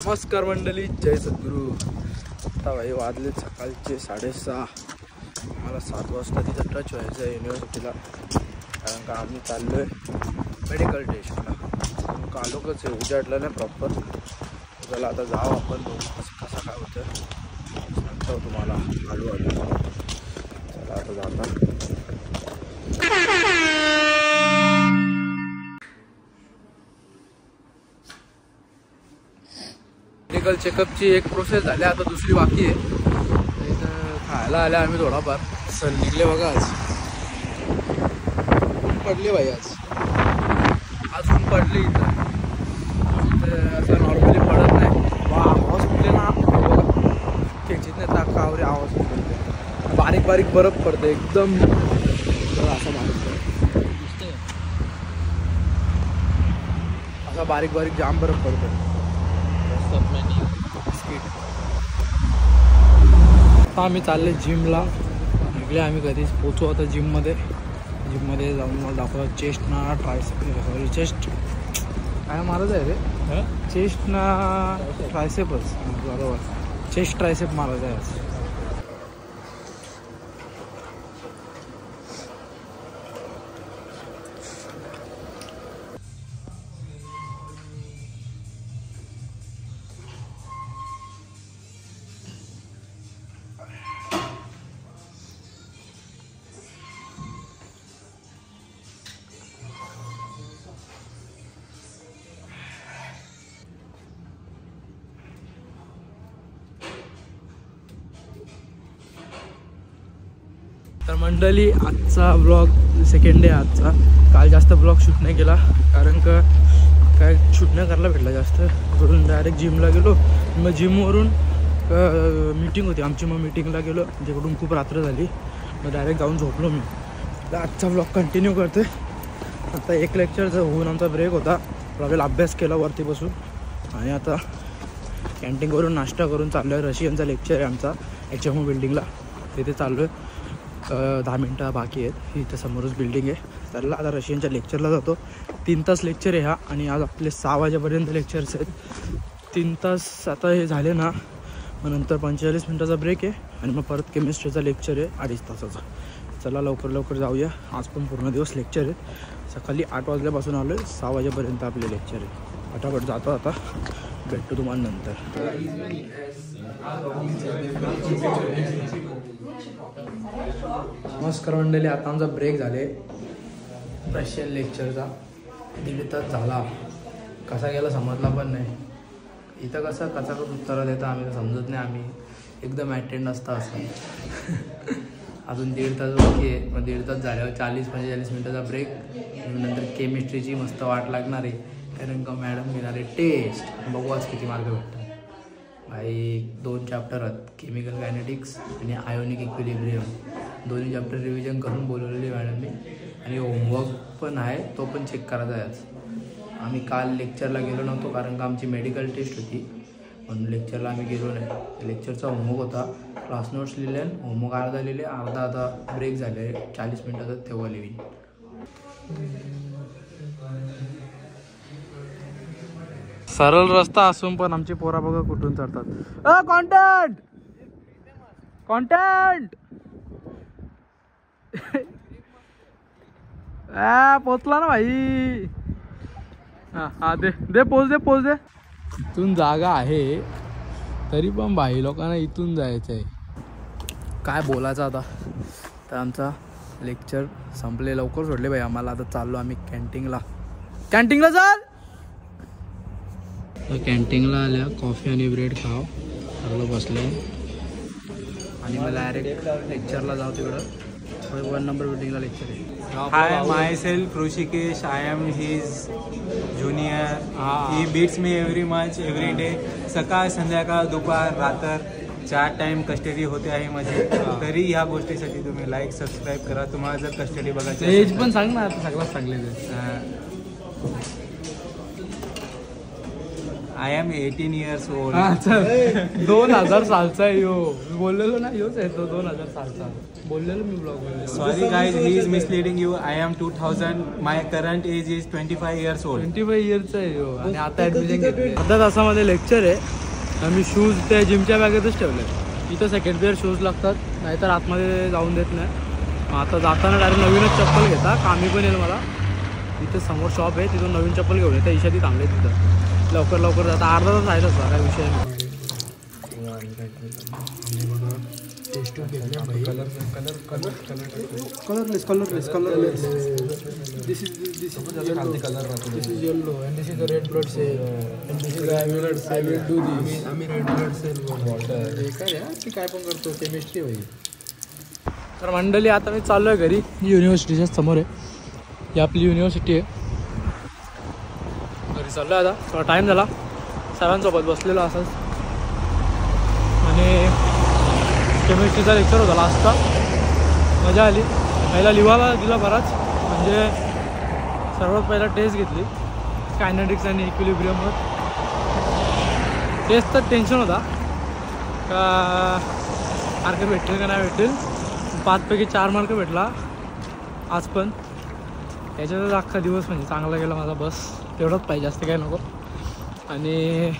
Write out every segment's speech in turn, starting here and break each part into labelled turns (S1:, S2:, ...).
S1: नमस्कार मंडळी, जय सद्गुरू. आता भाई वाजले सकाळचे 6:30. मला 7 वाजता तिथं टच व्हायचं आहे युनिव्हर्सिटीला, कारण का आम्ही चाललो आहे मेडिकल टेस्टला. कालोकच आहे, उजाडलं नाही प्रॉपर. चला आता जाऊ आपण, कसं काय होतं सांगतो तुम्हाला हळूहळू. चला आता जाता. मेडिकल चेकअपची एक प्रोसेस झाली, आता दुसरी बाकी आहे. इथं खायला आले आम्ही थोडाफार. सर निघले बघा, आज ऊन पडले भाई. आज ऊन पडले इथं असं नॉर्मली पडत नाही. आवाज कुठले ना खेचीत नाही, टाकावरे आवाज पडते. बारीक बारीक बर्फ पडते एकदम, असा बारीक बारीक जाम बर्फ पडतो. आता आम्ही चालले जिमला. निघले आम्ही कधीच पोचू आता जिममध्ये जाऊन मला दाखवा चेस्ट ना ट्रायसेप. चेस्ट काय मारत आहे रे? चेस्ट ना ट्रायसेपच, बरोबर. चेस्ट ट्रायसेप मारत आहे. तर मंडळी, आजचा ब्लॉग सेकंड डे आजचा. काल जास्त ब्लॉग शूट नाही केला, कारण का काय शूट नाही करायला भेटला जास्त. करून डायरेक्ट जिमला गेलो. मग जिमवरून मीटिंग होती आमची, मग मीटिंगला गेलो. तिकडून खूप रात्र झाली, मग डायरेक्ट जाऊन झोपलो मी. तर आजचा ब्लॉग कंटिन्यू करते. आता एक लेक्चरचा होऊन आमचा ब्रेक होता. वेळेला अभ्यास केला वरती बसून, आणि आता कॅन्टीन करून नाश्ता करून चाललो आहे. रशियनचा लेक्चर आहे आमचा HMO बिल्डिंगला, तिथे चाललो आहे. 10 मिनटं बाकी आहेत. इथं समोरच बिल्डिंग आहे. त्याला आता रशियनच्या लेक्चरला जातो. 3 तास लेक्चर आहे हा, आणि आज आपले 6 वाजेपर्यंत लेक्चर्स आहेत. 3 तास आता हे झाले ना, मग नंतर 45 मिनटाचा ब्रेक आहे, आणि मग परत केमिस्ट्रीचा लेक्चर आहे 2.5 तासाचा. चला लवकर जाऊया. आज पण पूर्ण दिवस लेक्चर आहे. सकाळी 8 वाजल्यापासून आलो आहे, 6 वाजेपर्यंत आपले लेक्चर आहे. फटाफट जातो आता, भेटतो तुम्हाला नंतर. नमस्कार मंडळी, आता आमचा ब्रेक झाले रशियन लेक्चरचा. 1.5 तास झाला, कसा गेला समजला पण नाही. इथं कसं कचाकच उत्तरं देतं आम्ही, तर समजत नाही. आम्ही एकदम ॲटेंड असतं असं. अजून 1.5 तास बाकी आहे. मग 1.5 तास झाल्यावर 40-45 मिनटाचा ब्रेक. नंतर केमिस्ट्रीची मस्त वाट लागणार आहे, कारण का मॅडम घेणार आहे टेस्ट. बघू आज किती मार्क भेटतात भाई. 2 चॅप्टर आहेत, केमिकल कायनेटिक्स आणि आयोनिक इक्विलिब्रियम. दोन्ही चॅप्टर रिव्हिजन करून बोलवलेली मॅडमने, आणि होमवर्क पण आहे, तो पण चेक करायचा आहे आज. आम्ही काल लेक्चरला गेलो नव्हतो, कारण का आमची मेडिकल टेस्ट होती, म्हणून लेक्चरला आम्ही गेलो नाही. लेक्चरचा होमवर्क होता, क्लास नोट्स लिहिले, होमवर्क अर्धा लिहिले, अर्धा आता ब्रेक झाले 40 मिनटाचा, तेव्हा लिहिन. सरळ रस्ता असून पण आमची पोरा बघा कुठून चढतात. कॉन्टेंट पोचला ना भाई. हा दे पोच दे. इथून जागा आहे तरी पण भाई लोकांना इथून जायचं आहे. काय बोलायचं आता. तर आमचा लेक्चर संपले, लवकर सोडले भाई आम्हाला. आता चाललो आम्ही कॅन्टीनला चाल. कॅन्टीनला आल्या, कॉफी आणि ब्रेड खाव, सगळं बसले, आणि मला डायरेक्ट लेक्चरला जाऊ. तिकडं 1 नंबर बिल्डिंगला लेक्चर आहे.
S2: Hi, myself Rushikesh. I am his junior. He beats me every day. सकाळ, संध्याकाळ, दुपार, रात्र 4 टाइम कस्टडी होते आहे माझी. तरी ह्या गोष्टीसाठी तुम्ही लाईक सबस्क्राईब करा. तुम्हाला जर कस्टडी बघायची
S1: एज पण सांग ना, आता सगळं सांगले.
S2: I am 18 years old.
S1: 2000 सालचा आहे यो. मी बोललेलो ना योच आहे तो 2000 सालचा. बोललेलो मी ब्लॉग मध्ये.
S2: Sorry guys, he is misleading you. I am 2000. My current age is 25 years old.
S1: 25 इयर्सचा आहे यो. आणि आता ॲडमिशन घेतली. अर्धा तासामध्ये लेक्चर आहे. आम्ही शूज त्या जिमच्या बॅगेतच ठेवले. इथं सेकंड पेअर शूज लागतात, नाहीतर आतमध्ये जाऊन देत नाही. आता जाताना डायरेक्ट नवीनच चप्पल घेता. कामी पण येईल मला. इथं समोर शॉप आहे, तिथून नवीन चप्पल घेऊन येतं. ईशादी थांबले तिथं. लवकर जाता. अर्धा तास आहे तसा काय विषय नाही. Colourless. This is yellow and this is the red blood cell and this is I will do this. आम्ही red blood cell water. काय रे की काय पण करतो केमिस्ट्री भाई. तर मंडळी आता मी चाललोय घरी. युनिव्हर्सिटीच्या समोर आहे. ही आपली युनिव्हर्सिटी आहे. घरी चाललोय आता. थोडा टाइम झाला. सरांसोबत बसलेलो असंच. आणि केमिस्ट्रीचा लेक्चर होता लास्टचा. मजा आली. पहिला लिवायला दिला बराच. म्हणजे सर्वात पहिला टेस्ट घेतली कायनेटिक्स आणि इक्विलिब्रियमवर. टेस्टचं टेन्शन होता का मार्क भेटतील का नाही भेटतील. 5 पैकी 4 मार्क भेटला आज पण. याच्यातच अख्खा दिवस म्हणजे चांगला गेला माझा. बस तेवढंच पाहिजे, जास्त काय नको. आणि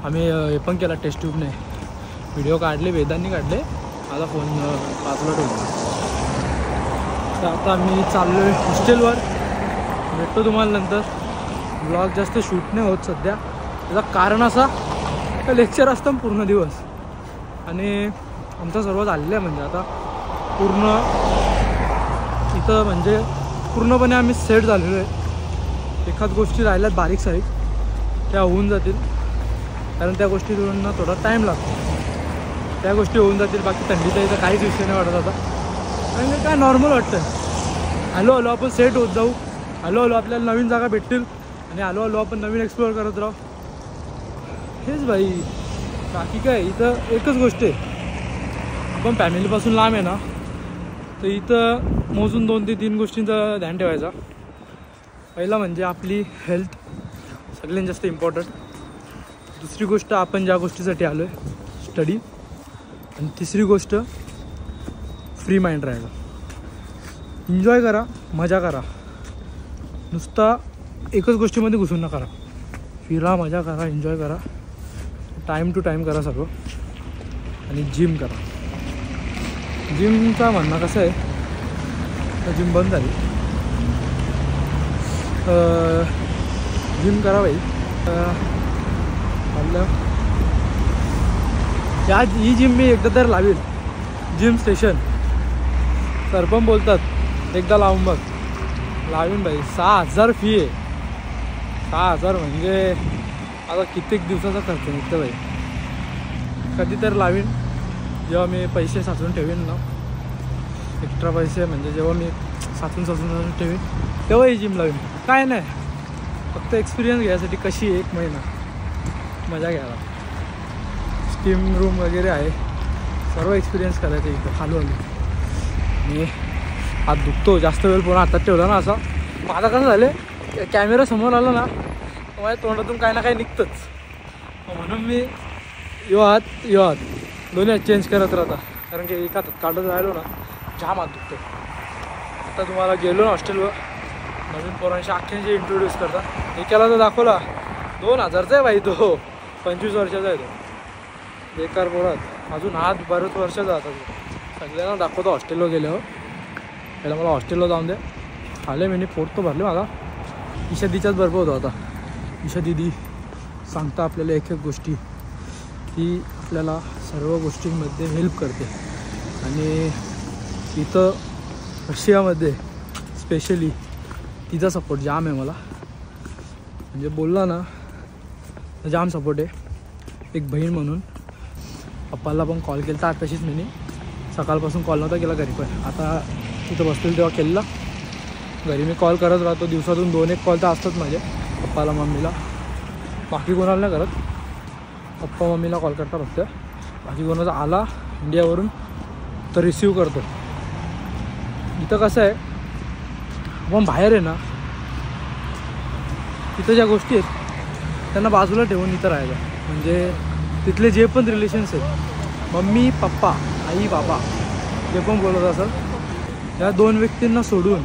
S1: आम्ही हे पण केला टेस्ट ट्यूबने. व्हिडिओ काढले, वेदांनी काढले. माझा फोन बाजूला ठेवला. तर आता मी चाललो आहे हॉस्टेलवर. भेटतो तुम्हाला नंतर. ब्लॉग जास्त शूट नाही होत सध्या. त्याचं कारण असा का लेक्चर असतं पूर्ण दिवस. आणि आमचं सर्व झालेलं आहे म्हणजे आता पूर्ण इथं म्हणजे पूर्णपणे आम्ही सेट झालेलो आहे. एखाद गोष्टी राहिल्यात बारीक सारीक त्या होऊन जातील. कारण त्या गोष्टींना थोडा टाईम लागतो. त्या गोष्टी होऊन जातील. बाकी थंडीचा इथं काहीच विषय नाही वाटत आता. आणि काय नॉर्मल वाटतं. हॅलो आपण सेट होत जाऊ. हॅलो आपल्याला नवीन जागा भेटतील. आणि हॅलो आपण नवीन एक्सप्लोअर करत राहू. हेच भाई. बाकी काय इथं एकच गोष्ट आहे. आपण फॅमिलीपासून लांब आहे ना, तर इथं मोजून 2 ते 3 गोष्टींचं ध्यान ठेवायचा. पहिला म्हणजे आपली हेल्थ सगळ्यात जास्त इम्पॉर्टंट. दुसरी गोष्ट आपण ज्या गोष्टीसाठी आलो आहे स्टडी. आणि तिसरी गोष्ट फ्री माइंड राहायचा. एन्जॉय करा, मजा करा. नुसता एकच गोष्टीमध्ये घुसून नका करा. फिरा, मजा करा, एन्जॉय करा. टाईम टू टाईम करा सगळं. आणि जिम करा. जिमचा म्हणणं कसं आहे, तर जिम बंद झाली. जिम करा भाई. ही जिम मी एकदा तर लावेल. जिम स्टेशन सर पण बोलतात एकदा लावून बघ. लावीन भाई. 6000 फी आहे. 6000 म्हणजे आता कित्येक दिवसाचा खर्च निघतं भाई. कधी तर लावीन जेव्हा मी पैसे साचून ठेवीन ना. एक्स्ट्रा पैसे म्हणजे जेव्हा मी साचून ठेवीन तेव्हा ही जिम लावीन. काय नाही, फक्त एक्सपिरियन्स घ्यायसाठी. कशी 1 महिना मजा घ्यायला. स्टीम रूम वगैरे आहे. सर्व एक्सपिरियन्स करायचं इथं हळूहळू. मी हात दुखतो जास्त वेळ पूर्ण हातात ठेवला ना असा. माझा कसं झालं कॅमेरा समोर आला ना माझ्या तोंडातून काही ना काही निघतंच. म्हणून मी यो हात दोन्ही हात चेंज करत राहता. कारण की एका हातात काढत राहिलो ना जाम हात दुखतो. आता तुम्हाला गेलो ना हॉस्टेलवर नवीन पोरांशी अख्ख्यांशी इंट्रोड्यूस करता. एकाला तर दाखवला 2000चा आहे बाई. तो 25 वर्षाचा आहे. तो बेकार पोरात. अजून हात 12 वर्षाचा जातात. सगळ्यांना दाखवतो हॉस्टेलवर गेल्यावर. पहिला मला हॉस्टेलला जाऊन दे. आले मी पोट तो भरले माझा. ईशा दिच्याच बरोबर होता. आता ईशा दिदी सांगता आपल्याला एक गोष्टी. ती आपल्याला सर्व गोष्टींमध्ये हेल्प करते. आणि इथं रशियामध्ये स्पेशली तिचा सपोर्ट जाम आहे मला. म्हणजे बोलला ना जाम सपोर्ट आहे. एक बहीण म्हणून. पप्पाला पण कॉल केला तर तशीच मी सकाळपासून कॉल नव्हता केला घरी पण. आता तिथं बसलेलं तेव्हा केला. घरी मी कॉल करत राहतो. दिवसातून 2-1 कॉल तर असतात माझे. पप्पाला मम्मीला. बाकी कोणाला नाही करत. पप्पा मम्मीला कॉल करता फक्त. बाकी कोणाचा आला इंडियावरून तर रिसीव करतो. इथं कसं आहे आपण बाहेर आहे ना तिथं ज्या गोष्टी आहेत त्यांना बाजूला ठेवून इथं राहायचं. म्हणजे तिथले जे पण रिलेशन्स आहेत, मम्मी पप्पा आई बाबा जे पण बोलत असेल, या 2 व्यक्तींना सोडून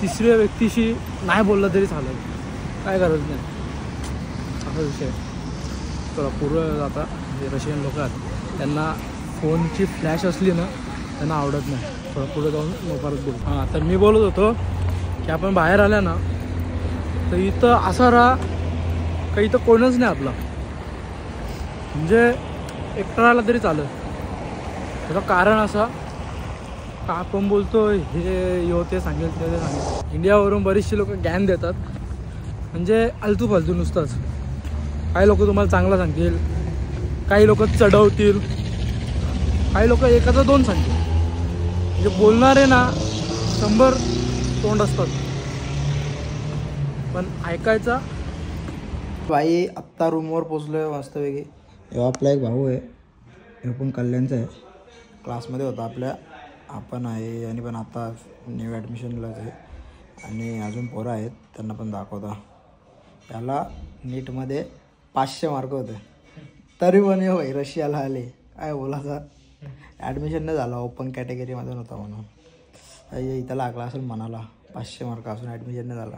S1: तिसऱ्या व्यक्तीशी नाही बोललं तरी चालेल, काय गरज नाही, असा विषय. थोडा पूर्व आता जे रशियन लोक आहेत त्यांना फोनची फ्लॅश असली ना त्यांना आवडत नाही. थोडं पुढे जाऊन मग परत बोलू. हां, तर मी बोलत होतो की आपण बाहेर आल्या ना तर इथं असा राहा का इथं कोणच नाही आपला, म्हणजे एकटा राहिला तरी चालेल. त्याचं कारण असं का आपण बोलतो हे ते सांगेल ते सांगेल. इंडियावरून बरीचशी लोक ज्ञान देतात, म्हणजे आलतू फालतू नुसतंच. काही लोक तुम्हाला चांगलं सांगतील, काही लोक चढवतील, काही लोक एकाचा 2 सांगतील. म्हणजे बोलणारे ना 100 तोंड असतात, पण ऐकायचा.
S3: बाई आत्ता रूमवर पोचलो आहे वास्तविक. तेव्हा आपला एक भाऊ आहे, हे पण कल्याणचा आहे, क्लासमध्ये होता आपल्या. आपण आहे आणि पण आता न्यू ॲडमिशनलाच आहे. आणि अजून पोरं आहेत त्यांना पण दाखवता. त्याला नीटमध्ये 500 मार्क होते, तरी पण हे भाई रशियाला आले. काय बोलायचं, ॲडमिशन नाही झाला, ओपन कॅटेगरीमध्ये नव्हता म्हणून. इथं लागला असेल मनाला 500 मार्क असून ॲडमिशन नाही झाला.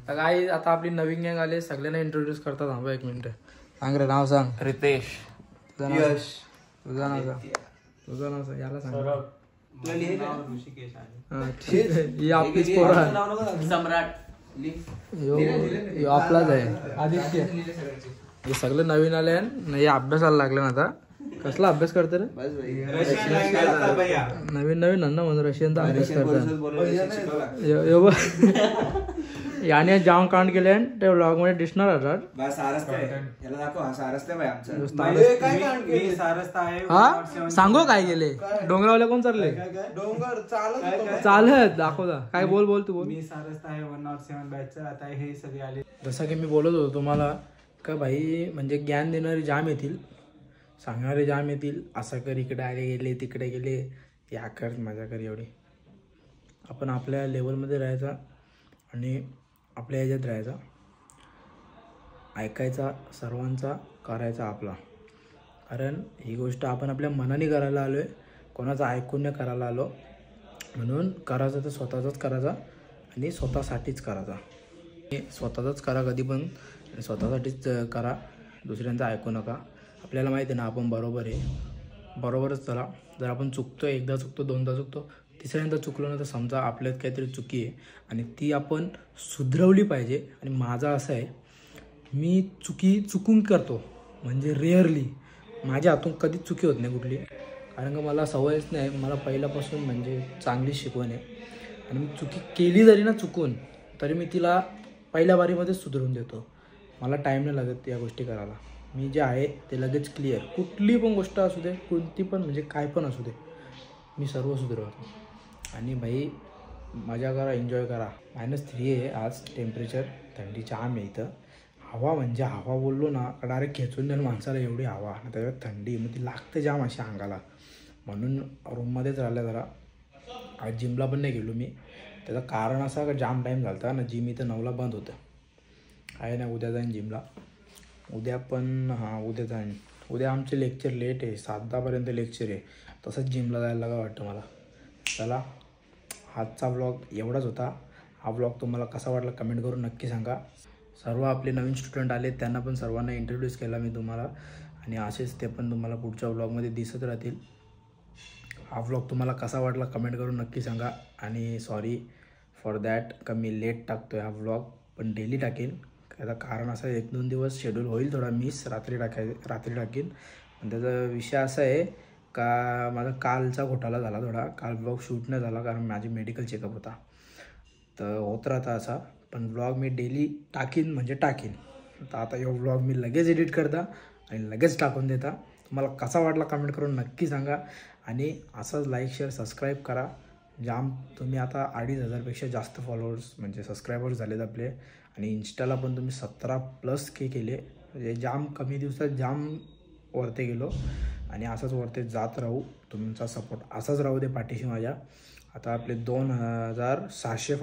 S1: तर काय आता आपली नवीन गँग आले, सगळ्यांना इंट्रोड्यूस करतात. थांबा 1 मिनिट. सांग रे, नाव सांग.
S2: रितेश,
S1: तुझं नाव सांग. याला सांग.
S2: ऋषिकेश आहे.
S1: ठीक आहे, ही आपलीच पोरं आहे. यो आपलाच आहे आदित्य. हे सगळे नवीन आले नाही, अभ्यासाला लागले ना. आता कसला अभ्यास करते रे? नवीन अन्न म्हणून रशियनचा अभ्यास करतात. याने जाम कांड केले ते व्लॉग मध्ये दिसणार होतात. हा सांगू काय गेले डोंगरावल्या कोण चालले? चालत दाखवता काय. बोल तू बोल.
S2: मी सारस्ता आहे 107 बॅचचा. आता हे सगळे आले.
S1: जसं की मी बोलत होतो तुम्हाला का भाई, म्हणजे ज्ञान देणारे जाम येतील, सांगणारे जाम येतील. असं कर, इकडे आले गेले तिकडे गेले, या कर मजा कर. एवढी आपण आपल्या लेवलमध्ये राहायचा आणि आपल्या ह्याच्यात राहायचा, ऐकायचा सर्वांचा, करायचा आपला. कारण ही गोष्ट आपण आपल्या मनाने करायला आलो आहे, कोणाचं ऐकून नाही करायला आलो. म्हणून करायचं तर स्वतःचाच करायचा आणि स्वतःसाठीच करायचा. स्वतःचाच करा कधी पण, स्वतःसाठीच करा, दुसऱ्यांचं ऐकू नका. आपल्याला माहिती आहे ना आपण बरोबर आहे, बरोबरच चला. जर आपण चुकतो, एकदा चुकतो, 2दा चुकतो, तिसऱ्यांदा चुकलो ना तर समजा आपल्यात काहीतरी चुकी आहे आणि ती आपण सुधरवली पाहिजे. आणि माझं असं आहे, मी चुकून करतो, म्हणजे रेअरली माझ्या हातून कधीच चुकी होत नाही कुठली. कारण का मला सवयच नाही, मला पहिल्यापासून म्हणजे चांगली शिकवण आहे. आणि मी चुकी केली जरी ना चुकून, तरी मी तिला पहिल्या बारीमध्येच सुधरून देतो. मला टाईम नाही लागत या गोष्टी करायला. मी जे आहे ते लगेच क्लिअर. कुठली पण गोष्ट असू दे, कोणती पण म्हणजे काय पण असू दे, मी सर्व सुधरवतो. आणि भाई मजा करा, एन्जॉय करा. -3 आहे आज टेम्परेचर, थंडी जाम आहे इथं. हवा म्हणजे हवा बोललो ना डायरेक्ट खेचून देईल माणसाला, एवढी हवा. त्याच्यात थंडी मग ती लागते जाम अशी अंगाला. म्हणून रूममध्येच राहिलं जरा. आज जिमला पण नाही गेलो मी. त्याचं कारण असं का जाम टाईम झाला होता ना, जिम इथं 9ला बंद होतं. आहे ना, उद्या जाईन जिमला. उद्या पण उद्या जाईन. उद्या आमचे लेक्चर लेट आहे, 7-10 लेक्चर आहे. तसंच जिमला जायला लागा वाटतं मला. चला, आजचा व्लॉग एवढाच होता. हा व्लॉग तुम्हाला कसा वाटला कमेंट करून नक्की सांगा. सर्व आपले नवीन स्टुडंट आले त्यांना पण सर्वांना इंट्रोड्यूस केला मी तुम्हाला. आणि असेच ते पण तुम्हाला पुढच्या व्लॉगमध्ये दिसत राहतील. हा व्लॉग तुम्हाला कसा वाटला कमेंट करून नक्की सांगा. आणि सॉरी फॉर दॅट का मी लेट टाकतो आहे हा व्लॉग, पण डेली टाकेन. त्याचं कारण असं 1-2 दिवस शेड्यूल होईल थोडा मिस, रात्री टाकेन. पण त्याचा विषय असा आहे का माझा कालचा घोटाळा झाला थोडा. काल व्लॉग शूट नाही झाला कारण माझी मेडिकल चेकअप होता, तर होत राहता असा. पण व्लॉग मी डेली टाकीन म्हणजे टाकीन. तर आता यो व्लॉग मी लगेच एडिट करता आणि लगेच टाकून देता. तुम्हाला कसा वाटला कमेंट करून नक्की सांगा. आणि असंच लाईक शेअर सबस्क्राईब करा. जाम तुम्ही आता 2,500पेक्षा जास्त फॉलोअर्स म्हणजे सबस्क्रायबर्स झालेत आपले. आणि इंस्टाला पण तुम्ही 17+ केले. म्हणजे जाम कमी दिवसात जाम वरते गेलो. आणि असंच वरते जात राहू. तुमचा सपोर्ट असाच राहू दे पाठीशी माझ्या. आता आपले 2,600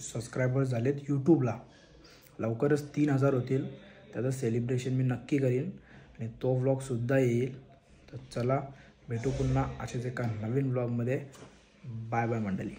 S1: सबस्क्रायबर्स झालेत यूट्यूबला.
S3: लवकरच 3000 होतील, त्याचं सेलिब्रेशन मी नक्की करीन आणि तो व्लॉगसुद्धा येईल. तर चला भेटू पुन्हा असेच एका नवीन व्लॉगमध्ये. बाय बाय मंडळी.